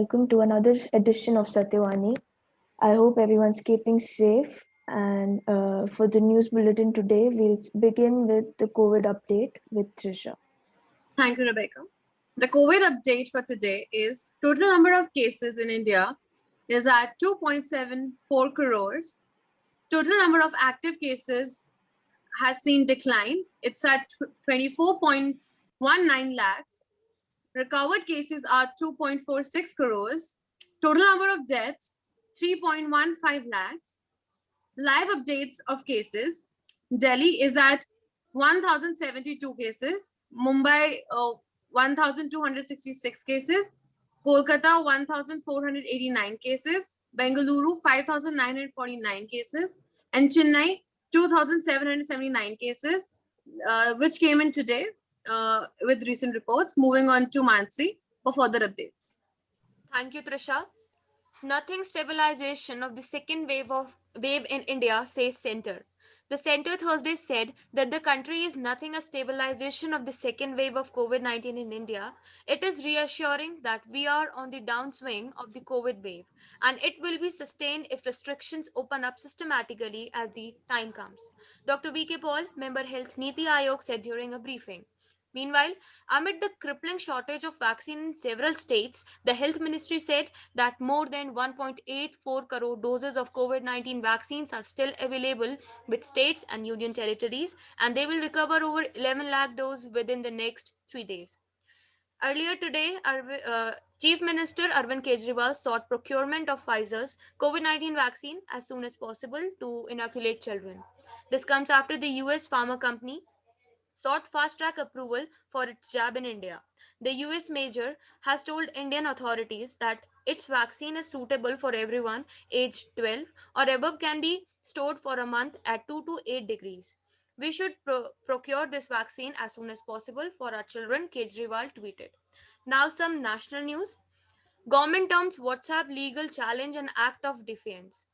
welcome to another edition of Satyavani. I hope everyone's keeping safe. And for the news bulletin today, we'll begin with the COVID update with Trisha. Thank you, Rebecca. The COVID update for today is total number of cases in India is at 2.74 crores. Total number of active cases has seen decline. It's at 24.19 lakhs. Recovered cases are 2.46 crores. Total number of deaths 3.15 lakhs. Live updates of cases. Delhi is at 1,072 cases. Mumbai 1,266 cases. Kolkata 1,489 cases. Bengaluru 5,949 cases. And Chennai 2,779 cases, which came in today with recent reports. Moving on to Mansi for further updates. Thank you, Trisha. Nothing stabilization of the second wave in India, says Centre. The Centre Thursday said that the country is nothing a stabilization of the second wave of COVID-19 in India. It is reassuring that we are on the downswing of the COVID wave, and it will be sustained if restrictions open up systematically as the time comes. Dr. B.K. Paul, member Health Niti Aayog, said during a briefing. Meanwhile, amid the crippling shortage of vaccine in several states, the health ministry said that more than 1.84 crore doses of COVID 19 vaccines are still available with states and union territories, and they will recover over 11 lakh doses within the next 3 days. Earlier today, Chief Minister Arvind Kejriwal sought procurement of Pfizer's COVID 19 vaccine as soon as possible to inoculate children. This comes after the US pharma company sought fast track approval for its jab in India. The US major has told Indian authorities that its vaccine is suitable for everyone aged 12 or above, can be stored for a month at 2 to 8 degrees. We should procure this vaccine as soon as possible for our children, Kejriwal tweeted. Now, some national news. Government terms WhatsApp legal challenge an act of defiance,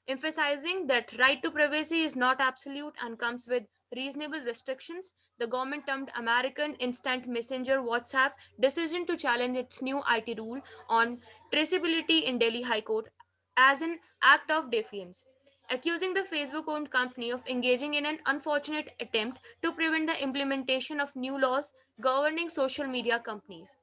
emphasizing that right to privacy is not absolute and comes with reasonable restrictions. The government termed American Instant Messenger WhatsApp decision to challenge its new IT rule on traceability in Delhi High Court as an act of defiance, accusing the Facebook owned company of engaging in an unfortunate attempt to prevent the implementation of new laws governing social media companies.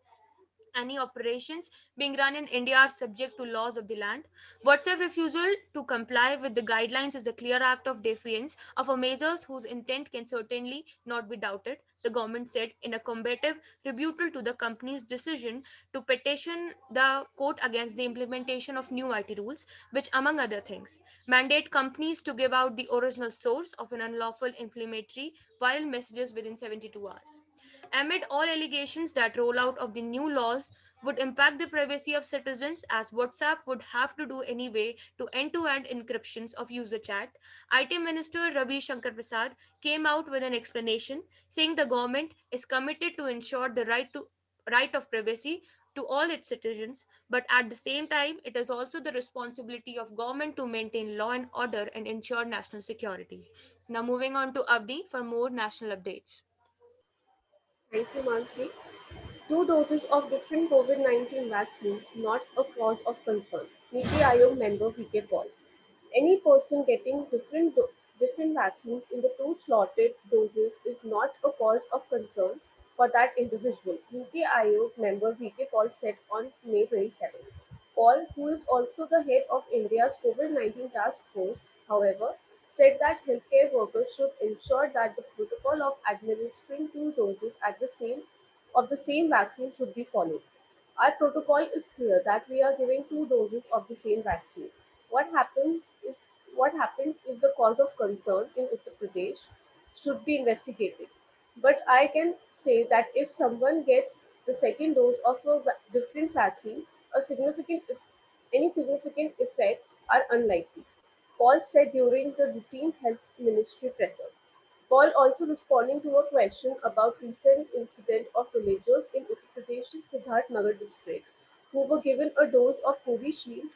Any operations being run in India are subject to laws of the land. WhatsApp refusal to comply with the guidelines is a clear act of defiance of a measures whose intent can certainly not be doubted, the government said in a combative rebuttal to the company's decision to petition the court against the implementation of new IT rules, which, among other things, mandate companies to give out the original source of an unlawful inflammatory viral messages within 72 hours. Amid all allegations that rollout of the new laws would impact the privacy of citizens, as WhatsApp would have to do anyway to end-to-end encryptions of user chat, IT Minister Ravi Shankar Prasad came out with an explanation saying the government is committed to ensure the right of privacy to all its citizens, but at the same time it is also the responsibility of government to maintain law and order and ensure national security. Now moving on to Abdi for more national updates. Thank you, Mansi. Two doses of different COVID-19 vaccines not a cause of concern. Niti Aayog member VK Paul. Any person getting different vaccines in the two slotted doses is not a cause of concern for that individual, Niti Aayog member VK Paul said on May 27. Paul, who is also the head of India's COVID-19 task force, however, said that healthcare workers should ensure that the protocol of administering two doses at the same vaccine should be followed. Our protocol is clear that we are giving two doses of the same vaccine. What happens is what happened is the cause of concern in Uttar Pradesh should be investigated. But I can say that if someone gets the second dose of a different vaccine, any significant effects are unlikely. Paul said during the routine health ministry presser. Paul also responding to a question about recent incident of villagers in Uttar Pradesh's Siddharth Nagar district who were given a dose of Covishield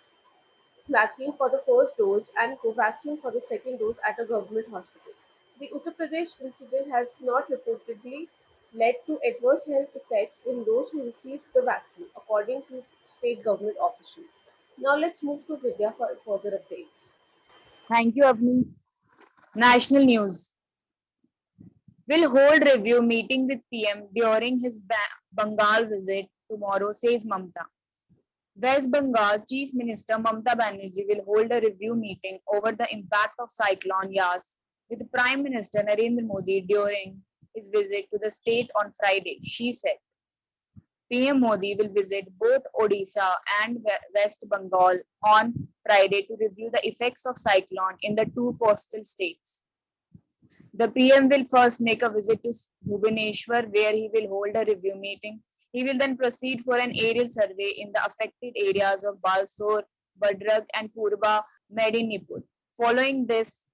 vaccine for the first dose and Covaxin for the second dose at a government hospital. The Uttar Pradesh incident has not reportedly led to adverse health effects in those who received the vaccine, according to state government officials. Now let's move to Vidya for further updates. Thank you, Avni. National news. Will hold review meeting with PM during his Bengal visit tomorrow, says Mamta. West Bengal Chief Minister Mamta Banerjee will hold a review meeting over the impact of Cyclone Yas with Prime Minister Narendra Modi during his visit to the state on Friday. She said PM Modi will visit both Odisha and West Bengal on Friday to review the effects of cyclone in the two coastal states. The PM will first make a visit to Bhubaneswar, where he will hold a review meeting. He will then proceed for an aerial survey in the affected areas of Balsore, Badrag, and Purba Medinipur. Following this,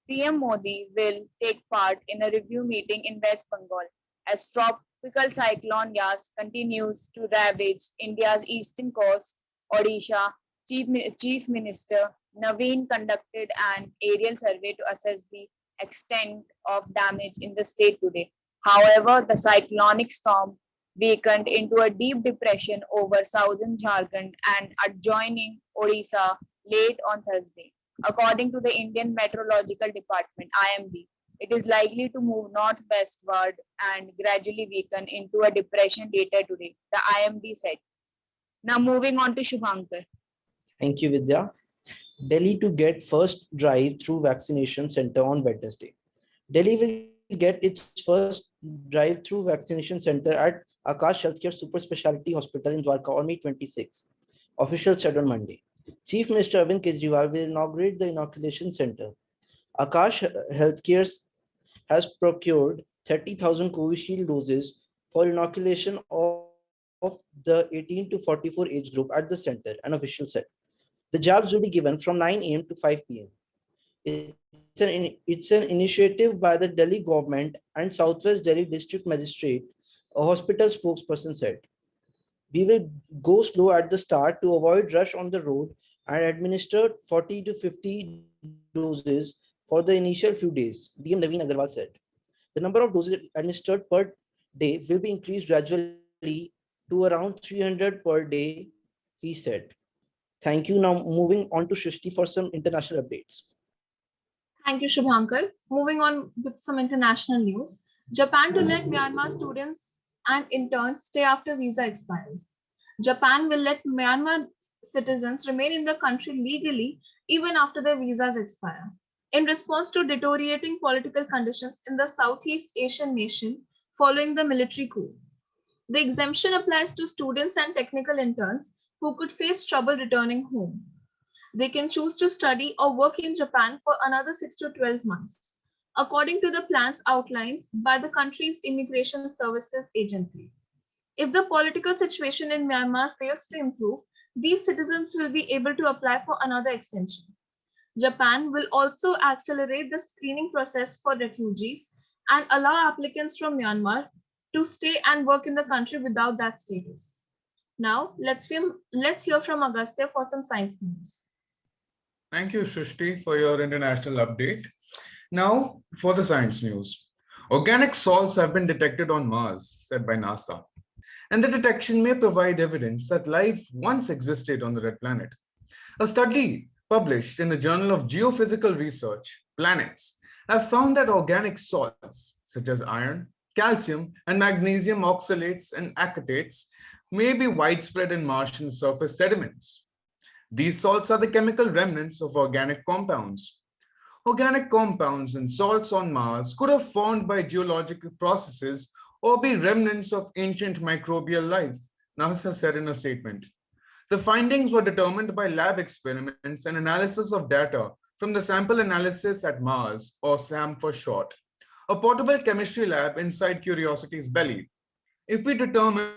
PM Modi will take part in a review meeting in West Bengal as tropical cyclone Yas continues to ravage India's eastern coast. Odisha Chief Minister Naveen conducted an aerial survey to assess the extent of damage in the state today. However, the cyclonic storm weakened into a deep depression over southern Jharkhand and adjoining Odisha late on Thursday. According to the Indian Meteorological Department (IMD), it is likely to move northwestward and gradually weaken into a depression later today, the IMD said. Now moving on to Shubhankar. Thank you, Vidya. Delhi to get first drive-through vaccination center on Wednesday. Delhi will get its first drive-through vaccination center at Akash Healthcare Super Speciality Hospital in Dwarka on May 26, officials said on Monday. Chief Minister Arvind Kejriwal will inaugurate the inoculation center. Akash Healthcare has procured 30,000 Covishield doses for inoculation of the 18 to 44 age group at the center, an official said. The jabs will be given from 9 a.m. to 5 p.m. It's an initiative by the Delhi government and Southwest Delhi District Magistrate, a hospital spokesperson said. We will go slow at the start to avoid rush on the road and administer 40 to 50 doses for the initial few days, DM Naveen Agarwal said. The number of doses administered per day will be increased gradually to around 300 per day, he said. Thank you. Now moving on to Shrishti for some international updates. Thank you, Shubhankar. Moving on with some international news. Japan to let Myanmar students and interns stay after visa expires. Japan will let Myanmar citizens remain in the country legally even after their visas expire. In response to deteriorating political conditions in the Southeast Asian nation following the military coup. The exemption applies to students and technical interns who could face trouble returning home. They can choose to study or work in Japan for another 6 to 12 months, according to the plans outlined by the country's Immigration Services Agency. If the political situation in Myanmar fails to improve, these citizens will be able to apply for another extension. Japan will also accelerate the screening process for refugees and allow applicants from Myanmar to stay and work in the country without that status. Now, let's hear from Agastya for some science news. Thank you, Shrishti, for your international update. Now, for the science news. Organic salts have been detected on Mars, said by NASA. And the detection may provide evidence that life once existed on the red planet. A study published in the Journal of Geophysical Research, Planets, have found that organic salts, such as iron, calcium, and magnesium oxalates and acetates, may be widespread in Martian surface sediments. These salts are the chemical remnants of organic compounds. Organic compounds and salts on Mars could have formed by geological processes or be remnants of ancient microbial life, NASA said in a statement. The findings were determined by lab experiments and analysis of data from the Sample Analysis at Mars, or SAM for short, a portable chemistry lab inside Curiosity's belly. If we determine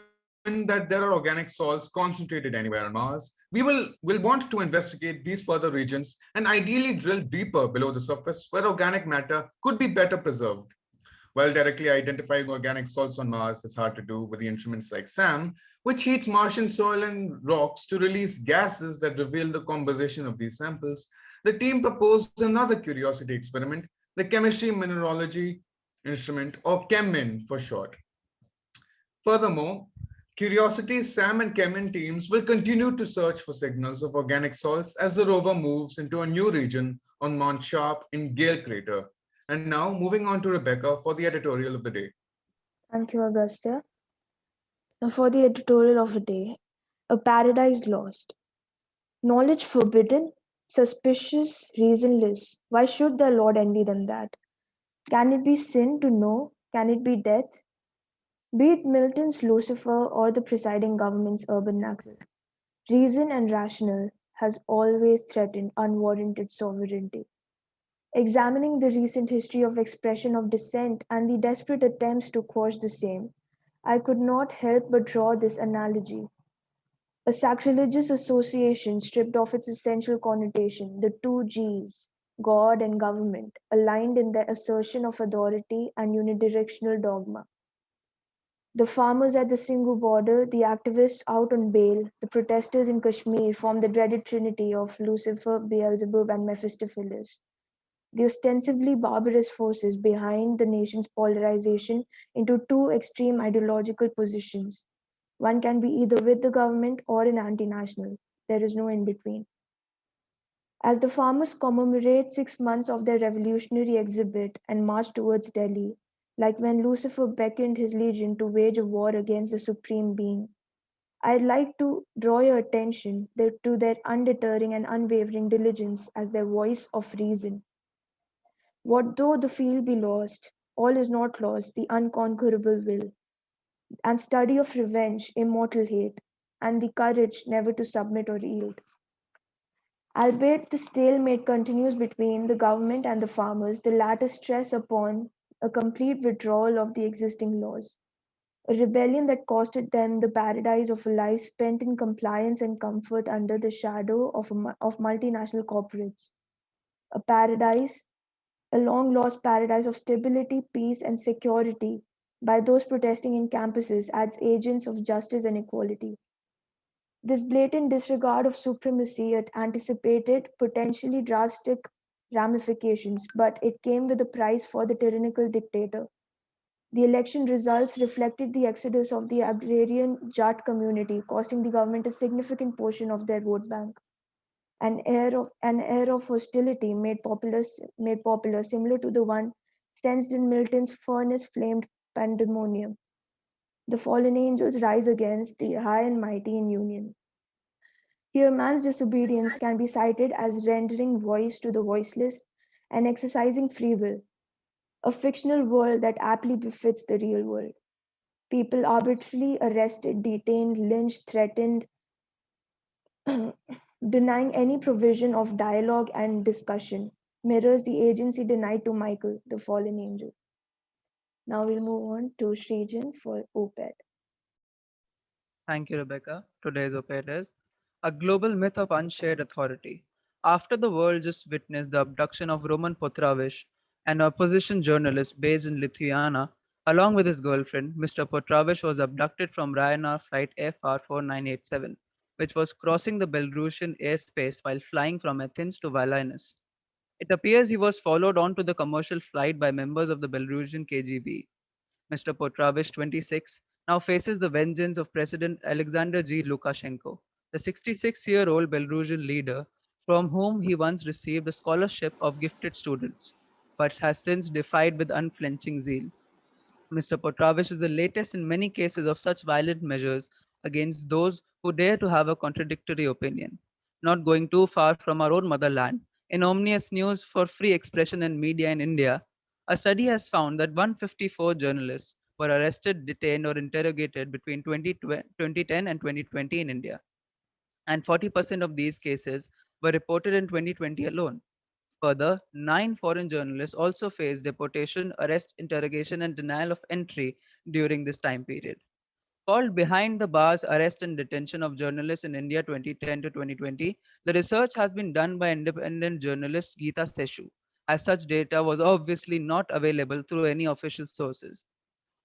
that there are organic salts concentrated anywhere on Mars, we will want to investigate these further regions and ideally drill deeper below the surface where organic matter could be better preserved. While directly identifying organic salts on Mars is hard to do with the instruments like SAM, which heats Martian soil and rocks to release gases that reveal the composition of these samples, the team proposed another Curiosity experiment, the Chemistry Mineralogy Instrument, or ChemMin for short. Furthermore, Curiosity's Sam and Kemin teams will continue to search for signals of organic salts as the rover moves into a new region on Mount Sharp in Gale Crater. And now, moving on to Rebecca for the editorial of the day. Thank you, Agastya. Now, for the editorial of the day, A Paradise Lost. Knowledge forbidden, suspicious, reasonless. Why should their Lord envy them that? Can it be sin to know? Can it be death? Be it Milton's Lucifer or the presiding government's urban nexus, reason and rational has always threatened unwarranted sovereignty. Examining the recent history of expression of dissent and the desperate attempts to quash the same, I could not help but draw this analogy. A sacrilegious association stripped of its essential connotation, the two G's, God and government, aligned in their assertion of authority and unidirectional dogma. The farmers at the Singhu border, the activists out on bail, the protesters in Kashmir form the dreaded trinity of Lucifer, Beelzebub, and Mephistopheles. The ostensibly barbarous forces behind the nation's polarization into two extreme ideological positions. One can be either with the government or an anti-national. There is no in between. As the farmers commemorate 6 months of their revolutionary exhibit and march towards Delhi, like when Lucifer beckoned his legion to wage a war against the Supreme Being, I'd like to draw your attention to their undeterring and unwavering diligence as their voice of reason. What though the field be lost, all is not lost, the unconquerable will, and study of revenge, immortal hate, and the courage never to submit or yield. Albeit the stalemate continues between the government and the farmers, the latter stress upon a complete withdrawal of the existing laws. A rebellion that costed them the paradise of a life spent in compliance and comfort under the shadow of multinational corporates. A paradise, a long lost paradise of stability, peace, and security by those protesting in campuses as agents of justice and equality. This blatant disregard of supremacy had anticipated potentially drastic ramifications, but it came with a price for the tyrannical dictator. The election results reflected the exodus of the agrarian Jat community, costing the government a significant portion of their vote bank. An air of hostility made popular, similar to the one sensed in Milton's furnace-flamed pandemonium. The fallen angels rise against the high and mighty in union. Here, man's disobedience can be cited as rendering voice to the voiceless and exercising free will, a fictional world that aptly befits the real world. People arbitrarily arrested, detained, lynched, threatened, denying any provision of dialogue and discussion, mirrors the agency denied to Michael, the fallen angel. Now we'll move on to Srijan for OPED. Thank you, Rebecca. Today's op-ed is A Global Myth of Unshared Authority. After the world just witnessed the abduction of Roman Potravish, an opposition journalist based in Lithuania, along with his girlfriend, Mr. Potravish was abducted from Ryanair flight FR 4987, which was crossing the Belarusian airspace while flying from Athens to Vilnius. It appears he was followed onto the commercial flight by members of the Belarusian KGB. Mr. Potravish, 26, now faces the vengeance of President Alexander G. Lukashenko, the 66-year-old Belarusian leader from whom he once received a scholarship of gifted students, but has since defied with unflinching zeal. Mr. Potravish is the latest in many cases of such violent measures against those who dare to have a contradictory opinion. Not going too far from our own motherland, in ominous news for free expression and media in India, a study has found that 154 journalists were arrested, detained, or interrogated between 2010 and 2020 in India, and 40% of these cases were reported in 2020 alone. Further, 9 foreign journalists also faced deportation, arrest, interrogation, and denial of entry during this time period. Called Behind the Bars Arrest and Detention of Journalists in India 2010 to 2020, the research has been done by independent journalist Geeta Seshu, as such data was obviously not available through any official sources.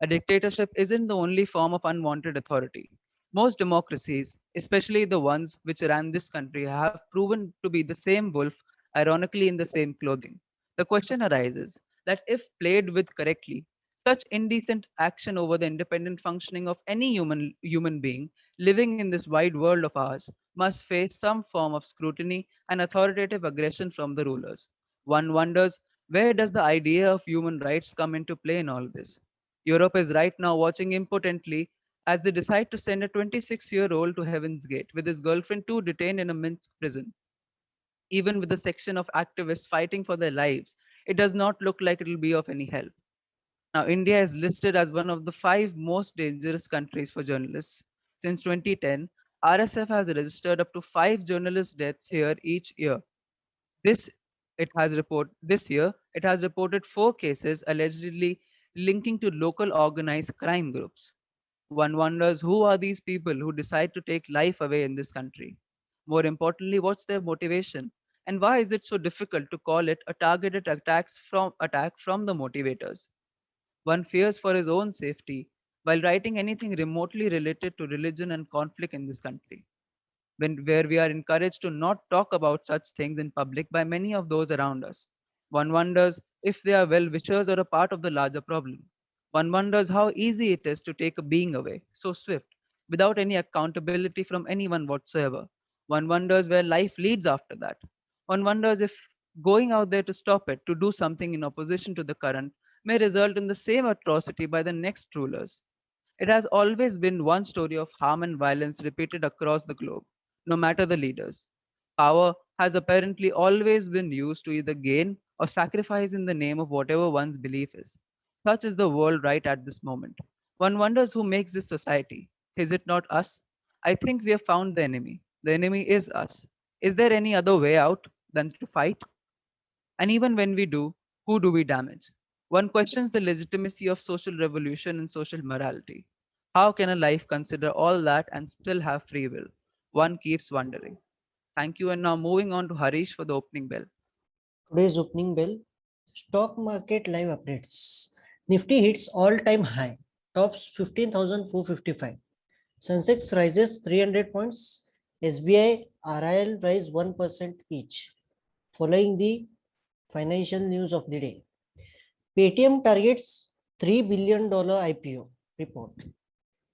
A dictatorship isn't the only form of unwanted authority. Most democracies, especially the ones which ran this country, have proven to be the same wolf, ironically in the same clothing. The question arises that if played with correctly, Such indecent action over the independent functioning of any human being living in this wide world of ours must face some form of scrutiny and authoritative aggression from the rulers. One wonders, where does the idea of human rights come into play in all this? Europe is right now watching impotently as they decide to send a 26-year-old to Heaven's Gate with his girlfriend too detained in a Minsk prison. Even with a section of activists fighting for their lives, it does not look like it will be of any help. Now, India is listed as one of the five most dangerous countries for journalists. Since 2010, RSF has registered up to five journalist deaths here each year. This this year it has reported four cases allegedly linking to local organized crime groups. One wonders, who are these people who decide to take life away in this country? More importantly, what's their motivation? And why is it so difficult to call it a targeted attack from the motivators? One fears for his own safety while writing anything remotely related to religion and conflict in this country, where we are encouraged to not talk about such things in public by many of those around us. One wonders if they are well wishers or a part of the larger problem. One wonders how easy it is to take a being away, so swift, without any accountability from anyone whatsoever. One wonders where life leads after that. One wonders if going out there to stop it, to do something in opposition to the current, may result in the same atrocity by the next rulers. It has always been one story of harm and violence repeated across the globe, no matter the leaders. Power has apparently always been used to either gain or sacrifice in the name of whatever one's belief is. Such is the world right at this moment. One wonders who makes this society. Is it not us? I think we have found the enemy. The enemy is us. Is there any other way out than to fight? And even when we do, who do we damage? One questions the legitimacy of social revolution and social morality. How can a life consider all that and still have free will? One keeps wondering. Thank you. And now moving on to Harish for the opening bell. Today's opening bell, stock market live updates. Nifty hits all-time high, tops 15,455. Sensex rises 300 points. SBI, RIL rise 1% each. Following the financial news of the day, Paytm targets $3 billion IPO report.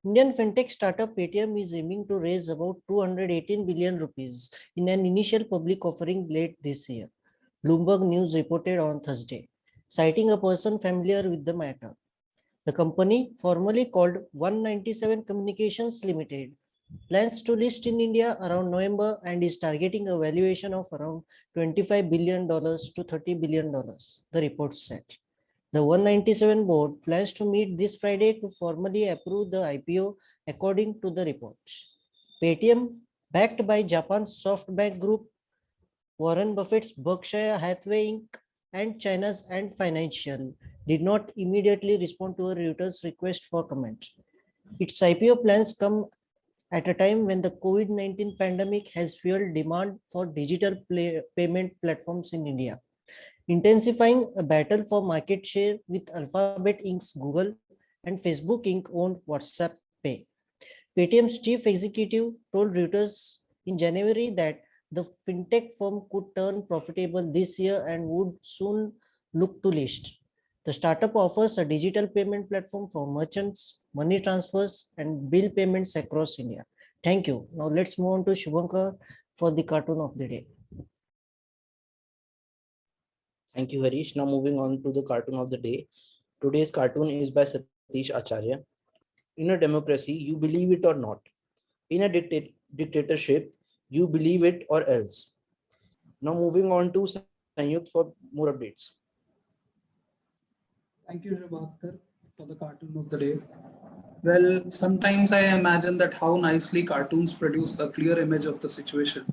Indian fintech startup Paytm is aiming to raise about 218 billion rupees in an initial public offering late this year, Bloomberg News reported on Thursday, citing a person familiar with the matter. The company, formerly called 197 Communications Limited, plans to list in India around November and is targeting a valuation of around $25 billion to $30 billion, the report said. The 197 board plans to meet this Friday to formally approve the IPO according to the report. Paytm, backed by Japan's SoftBank Group, Warren Buffett's Berkshire Hathaway Inc., and China's Ant Financial, did not immediately respond to a Reuters request for comment. Its IPO plans come at a time when the COVID-19 pandemic has fueled demand for digital payment platforms in India, intensifying a battle for market share with Alphabet Inc.'s Google and Facebook Inc. owned WhatsApp Pay. Paytm's chief executive told Reuters in January that the fintech firm could turn profitable this year and would soon look to list. The startup offers a digital payment platform for merchants, money transfers, and bill payments across India. Thank you. Now let's move on to Shubhankar for the cartoon of the day. Thank you, Harish. Now moving on to the cartoon of the day. Today's cartoon is by Satish Acharya. In a democracy, you believe it or not. In a dictatorship, you believe it or else. Now moving on to Sanyukt for more updates. Thank you, Shubhankar, for the cartoon of the day. Well, sometimes I imagine that how nicely cartoons produce a clear image of the situation,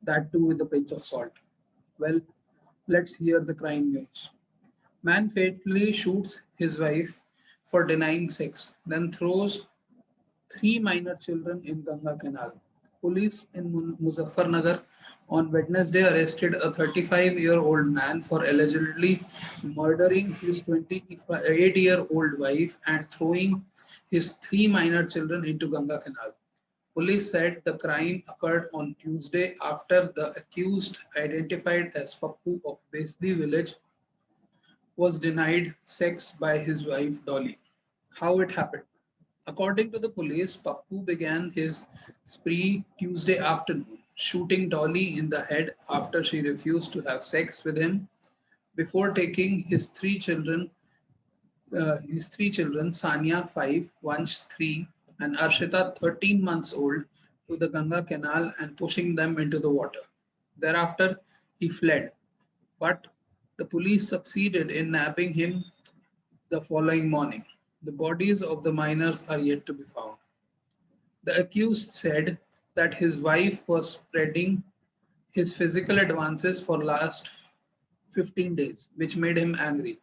that too with a pinch of salt. Well, let's hear the crime news. Man fatally shoots his wife for denying sex, then throws 3 minor children in Ganga Canal. Police in Muzaffarnagar on Wednesday arrested a 35-year-old man for allegedly murdering his 28-year-old wife and throwing his 3 minor children into Ganga Canal. Police said the crime occurred on Tuesday after the accused, identified as Pappu of Besdi village, was denied sex by his wife Dolly. How it happened? According to the police, Pappu began his spree Tuesday afternoon, shooting Dolly in the head after she refused to have sex with him before taking his three children, Sanya 5, Vansh 3, and Arshita 13 months old, to the Ganga Canal and pushing them into the water. Thereafter, he fled, but the police succeeded in nabbing him the following morning. The bodies of the minors are yet to be found. The accused said that his wife was spreading his physical advances for last 15 days, which made him angry.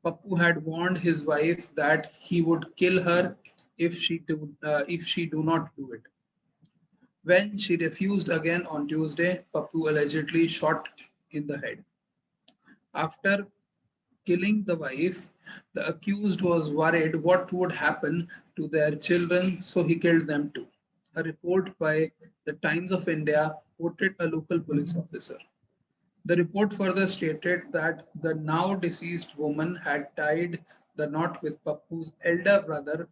Pappu had warned his wife that he would kill her if she do not do it. When she refused again on Tuesday, Pappu allegedly shot in the head. After killing the wife, the accused was worried what would happen to their children, so he killed them too. A report by the Times of India quoted a local police officer. The report further stated that the now deceased woman had tied the knot with Pappu's elder brother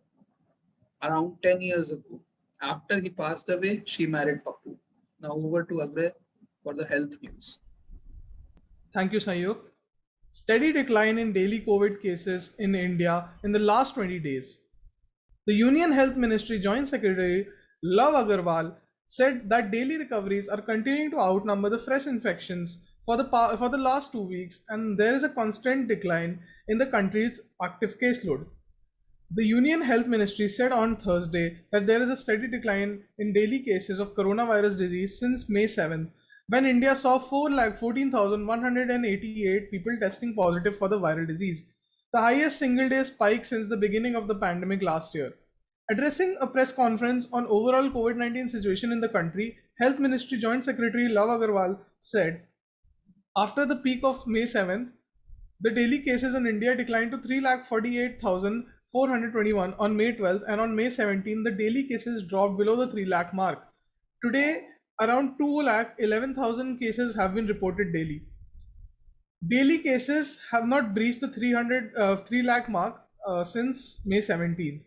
around 10 years ago. After he passed away, she married Pappu. Now over to Agre for the health news. Thank you, Sayuk. Steady decline in daily COVID cases in India in the last 20 days. The Union Health Ministry Joint Secretary Love Agarwal said that daily recoveries are continuing to outnumber the fresh infections for the last 2 weeks, and there is a constant decline in the country's active caseload. The Union Health Ministry said on Thursday that there is a steady decline in daily cases of coronavirus disease since May 7th, when India saw 4,14,188 people testing positive for the viral disease, the highest single day spike since the beginning of the pandemic last year. Addressing a press conference on overall COVID-19 situation in the country, Health Ministry Joint Secretary Love Agarwal said, after the peak of May 7th, the daily cases in India declined to 3,48,421 on May 12th, and on May 17th, the daily cases dropped below the 3 lakh mark. Today, around 2,11,000 cases have been reported daily. Daily cases have not breached the 3 lakh mark since May 17th.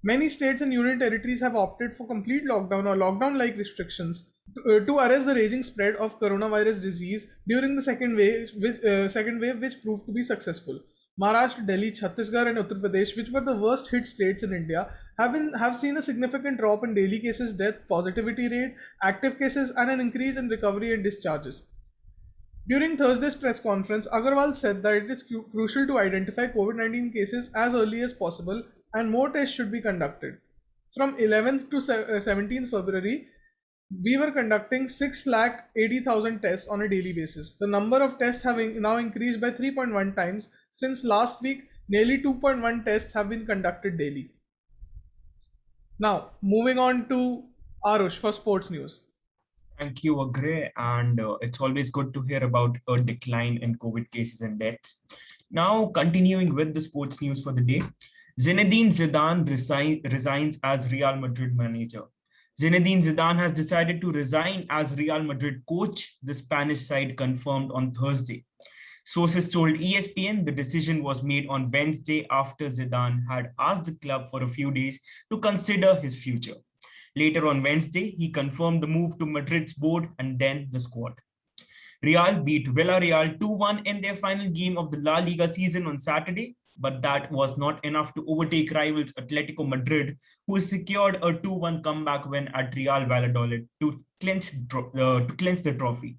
Many states and union territories have opted for complete lockdown or lockdown-like restrictions to arrest the raging spread of coronavirus disease during the second wave, which proved to be successful. Maharashtra, Delhi, Chhattisgarh, and Uttar Pradesh, which were the worst hit states in India, have seen a significant drop in daily cases, death, positivity rate, active cases, and an increase in recovery and discharges. During Thursday's press conference, Agarwal said that it is crucial to identify COVID-19 cases as early as possible, and more tests should be conducted. From 11th to 17th February, we were conducting 6,80,000 tests on a daily basis. The number of tests have now increased by 3.1 times. Since last week, nearly 2.1 tests have been conducted daily. Now, moving on to Arush for sports news. Thank you, Agre, and it's always good to hear about a decline in COVID cases and deaths. Now, continuing with the sports news for the day, Zinedine Zidane resigns as Real Madrid manager. Zinedine Zidane has decided to resign as Real Madrid coach, the Spanish side confirmed on Thursday. Sources told ESPN the decision was made on Wednesday after Zidane had asked the club for a few days to consider his future. Later on Wednesday, he confirmed the move to Madrid's board and then the squad. Real beat Villarreal 2-1 in their final game of the La Liga season on Saturday, but that was not enough to overtake rivals Atletico Madrid, who secured a 2-1 comeback win at Real Valladolid to clinch the trophy.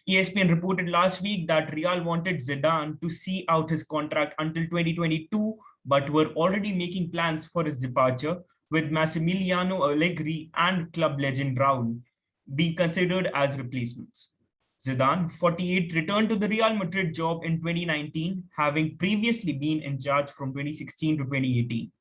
ESPN reported last week that Real wanted Zidane to see out his contract until 2022, but were already making plans for his departure, with Massimiliano Allegri and club legend Raul being considered as replacements. Zidane, 48, returned to the Real Madrid job in 2019, having previously been in charge from 2016 to 2018.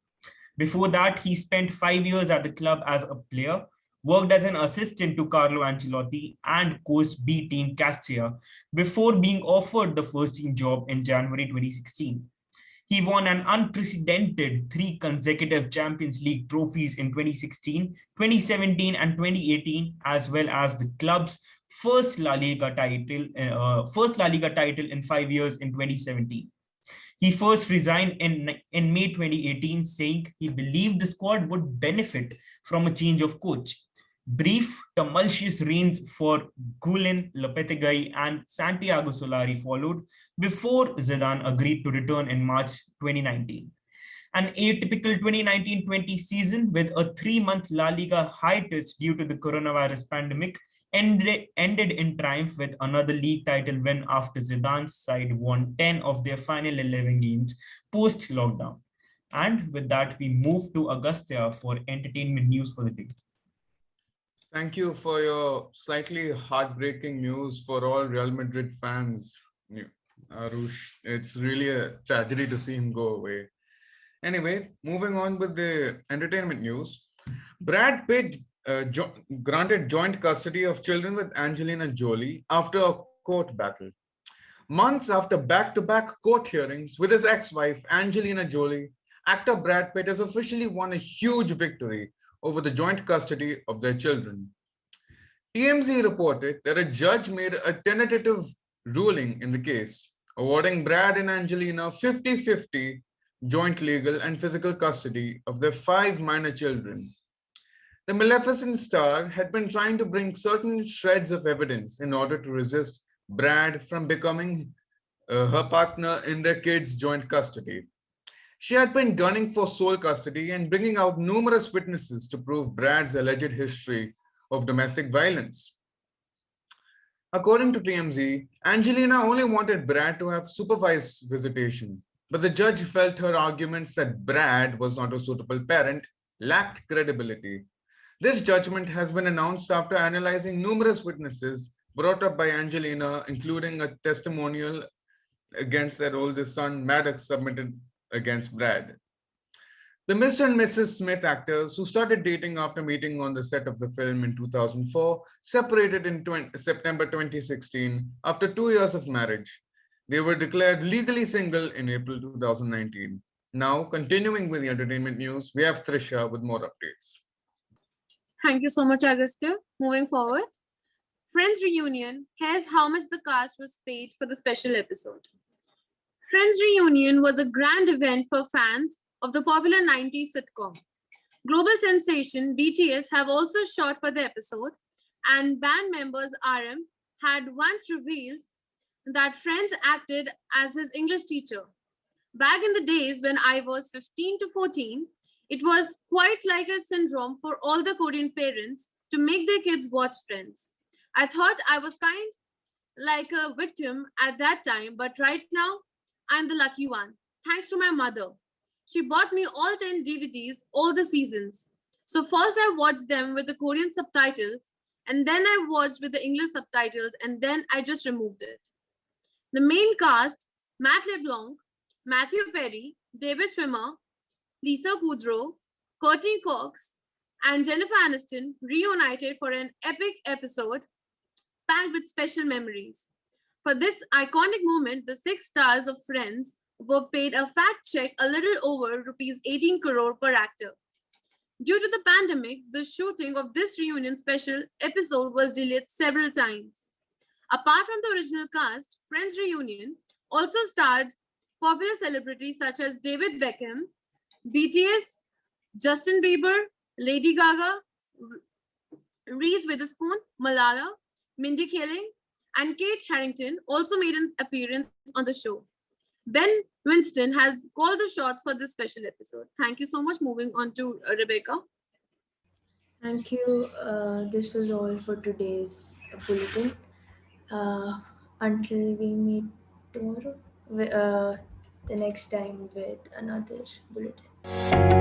Before that, he spent 5 years at the club as a player, worked as an assistant to Carlo Ancelotti, and coached B team Castilla before being offered the first team job in January 2016. He won an unprecedented 3 consecutive Champions League trophies in 2016, 2017, and 2018, as well as the club's first La Liga title in 5 years in 2017. He first resigned in May 2018, saying he believed the squad would benefit from a change of coach. Brief, tumultuous reigns for Gulen Lopetegui and Santiago Solari followed before Zidane agreed to return in March 2019. An atypical 2019-20 season with a 3-month La Liga hiatus due to the coronavirus pandemic ended in triumph with another league title win after Zidane's side won 10 of their final 11 games post-lockdown. And with that, we move to Agastya for entertainment news for the day. Thank you for your slightly heartbreaking news for all Real Madrid fans, Arush. It's really a tragedy to see him go away. Anyway, moving on with the entertainment news. Brad Pitt granted joint custody of children with Angelina Jolie after a court battle. Months after back-to-back court hearings with his ex-wife, Angelina Jolie, actor Brad Pitt has officially won a huge victory over the joint custody of their children. TMZ reported that a judge made a tentative ruling in the case, awarding Brad and Angelina 50-50 joint legal and physical custody of their 5 minor children. The Maleficent star had been trying to bring certain shreds of evidence in order to resist Brad from becoming her partner in their kids' joint custody. She had been gunning for sole custody and bringing out numerous witnesses to prove Brad's alleged history of domestic violence. According to TMZ, Angelina only wanted Brad to have supervised visitation, but the judge felt her arguments that Brad was not a suitable parent lacked credibility. This judgment has been announced after analyzing numerous witnesses brought up by Angelina, including a testimonial against their oldest son, Maddox, submitted against Brad. The Mr. and Mrs. Smith actors, who started dating after meeting on the set of the film in 2004, separated in September 2016 after 2 years of marriage. They were declared legally single in April 2019. Now, continuing with the entertainment news, we have Trisha with more updates. Thank you so much, Agastya. Moving forward, Friends Reunion. Here's how much the cast was paid for the special episode. Friends Reunion was a grand event for fans of the popular 90s sitcom. Global sensation BTS have also shot for the episode, and band members RM had once revealed that Friends acted as his English teacher. Back in the days when I was 15 to 14, it was quite like a syndrome for all the Korean parents to make their kids watch Friends. I thought I was kind like a victim at that time, but right now, I'm the lucky one, thanks to my mother. She bought me all 10 DVDs, all the seasons. So first I watched them with the Korean subtitles, and then I watched with the English subtitles, and then I just removed it. The main cast, Matt LeBlanc, Matthew Perry, David Schwimmer, Lisa Kudrow, Courtney Cox, and Jennifer Aniston reunited for an epic episode packed with special memories. For this iconic moment, the 6 stars of Friends were paid a fat check a little over rupees 18 crore per actor. Due to the pandemic, the shooting of this reunion special episode was delayed several times. Apart from the original cast, Friends Reunion also starred popular celebrities such as David Beckham, BTS, Justin Bieber, Lady Gaga, Reese Witherspoon, Malala, Mindy Kaling, and Kate Harington also made an appearance on the show. Ben Winston has called the shots for this special episode. Thank you so much. Moving on to Rebecca. Thank you. This was all for today's bulletin. Until we meet tomorrow, the next time with another bulletin.